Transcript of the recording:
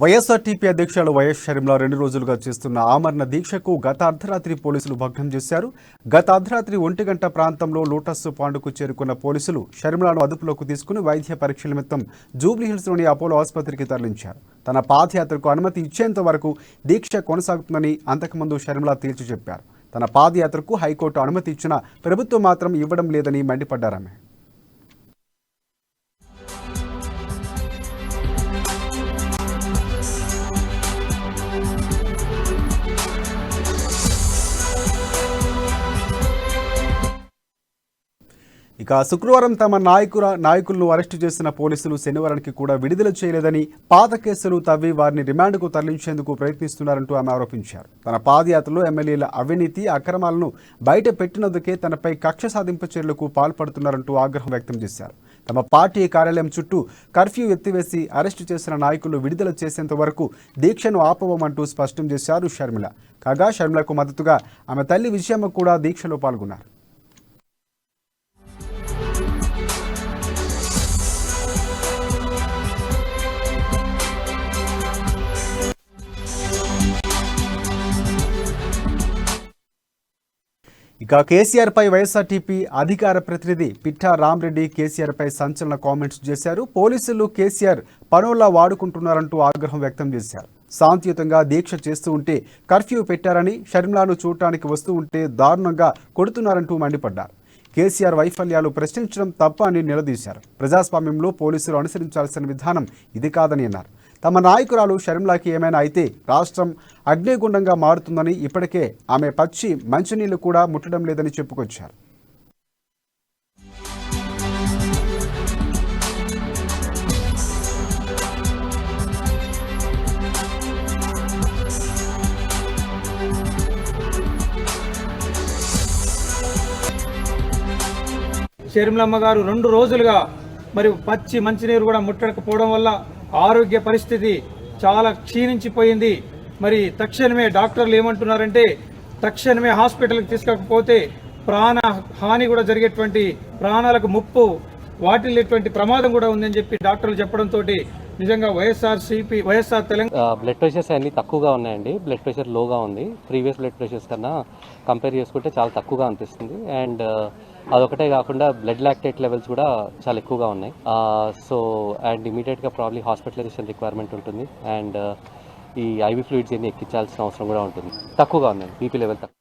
YSRTP అధ్యక్షులు YS Sharmila 2 రోజులుగా చేస్తున్న ఆమరణ దీక్షకు గత అర్ధరాత్రి పోలీసులు భగ్నం చేశారు. గత అర్ధరాత్రి 1 గంట ప్రాంతంలో లోటస్ పాండ్కు చేరుకున్న పోలీసులు షర్మిలను అదుపులోకి తీసుకుని వైద్య పరీక్షల నిమిత్తం జూబ్లీహిల్స్లోని అపోలో ఆసుపత్రికి తరలించారు. తన పాదయాత్రకు అనుమతి ఇచ్చేంత వరకు దీక్ష కొనసాగుతుందని అంతకుముందు షర్మిల తేల్చి చెప్పారు. తన పాదయాత్రకు హైకోర్టు అనుమతి ఇచ్చినా ప్రభుత్వం మాత్రం ఇవ్వడం లేదని మండిపడ్డారామె. ఇక శుక్రవారం తమ నాయకులను అరెస్టు చేసిన పోలీసులు శనివారానికి కూడా విడుదల చేయలేదని, పాత కేసులు తవ్వి వారిని రిమాండ్కు తరలించేందుకు ప్రయత్నిస్తున్నారంటూ ఆమె ఆరోపించారు. తన పాదయాత్రలో ఎమ్మెల్యేల అవినీతి అక్రమాలను బయట పెట్టినందుకే తనపై కక్ష సాధింపు చర్యలకు పాల్పడుతున్నారంటూ ఆగ్రహం వ్యక్తం చేశారు. తమ పార్టీ కార్యాలయం చుట్టూ కర్ఫ్యూ ఎత్తివేసి అరెస్టు చేసిన నాయకులు విడుదల చేసేంత వరకు దీక్షను ఆపవమంటూ స్పష్టం చేశారు షర్మిల. కాగా షర్మిలకు మద్దతుగా ఆమె తల్లి విజయమ్మ కూడా దీక్షలో పాల్గొన్నారు. ఇక కేసీఆర్ పై వైఎస్ఆర్టీపీ అధికార ప్రతినిధి పిఠా రామరెడ్డి కేసీఆర్ పై సంచలన కామెంట్స్ చేశారు. పోలీసులు కేసీఆర్ పనుల్లా వాడుకుంటున్నారంటూ ఆగ్రహం వ్యక్తం చేశారు. శాంతియుతంగా దీక్ష చేస్తూ ఉంటే కర్ఫ్యూ పెట్టారని, షర్మిలాను చూడటానికి వస్తూ ఉంటే దారుణంగా కొడుతున్నారంటూ మండిపడ్డారు. కేసీఆర్ వైఫల్యాలు ప్రశ్నించడం తప్ప అని నిలదీశారు. ప్రజాస్వామ్యంలో పోలీసులు అనుసరించాల్సిన విధానం ఇది కాదని అన్నారు. తమ నాయకురాలు షర్మిలాకి ఏమైనా అయితే రాష్ట్రం అగ్నిగుండంగా మారుతుందని, ఇప్పటికే ఆమె పచ్చి మంచినీళ్లు కూడా ముట్టడం లేదని చెప్పుకొచ్చారు. షర్మిలమ్మ గారు 2 రోజులుగా మరి పచ్చి మంచినీరు కూడా ముట్టకపోవడం వల్ల ఆరోగ్య పరిస్థితి చాలా క్షీణించిపోయింది. మరి తక్షణమే డాక్టర్లు ఏమంటున్నారంటే తక్షణమే హాస్పిటల్కి తీసుకపోతే ప్రాణ హాని కూడా జరిగేటువంటి, ప్రాణాలకు ముప్పు వాటిల్లేటువంటి ప్రమాదం కూడా ఉందని చెప్పి డాక్టర్లు చెప్పడంతో నిజంగా వైఎస్ఆర్ తెలంగాణ బ్లడ్ ప్రెషర్స్ అన్ని తక్కువగా ఉన్నాయండి. బ్లడ్ ప్రెషర్ లోగా ఉంది. ప్రీవియస్ బ్లడ్ ప్రెషర్స్ కన్నా కంపేర్ చేసుకుంటే చాలా తక్కువగా అనిపిస్తుంది. అండ్ అదొకటే కాకుండా బ్లడ్ లాక్టేట్ లెవెల్స్ కూడా చాలా ఎక్కువగా ఉన్నాయి. సో అండ్ ఇమీడియట్గా ప్రాబ్లీ హాస్పిటలైజేషన్ రిక్వైర్మెంట్ ఉంటుంది. అండ్ ఈ ఐవీ ఫ్లూయిడ్స్ అన్ని ఎక్కించాల్సిన అవసరం కూడా ఉంటుంది. తక్కువగా ఉన్నాయి బీపీ లెవెల్ తక్కువ.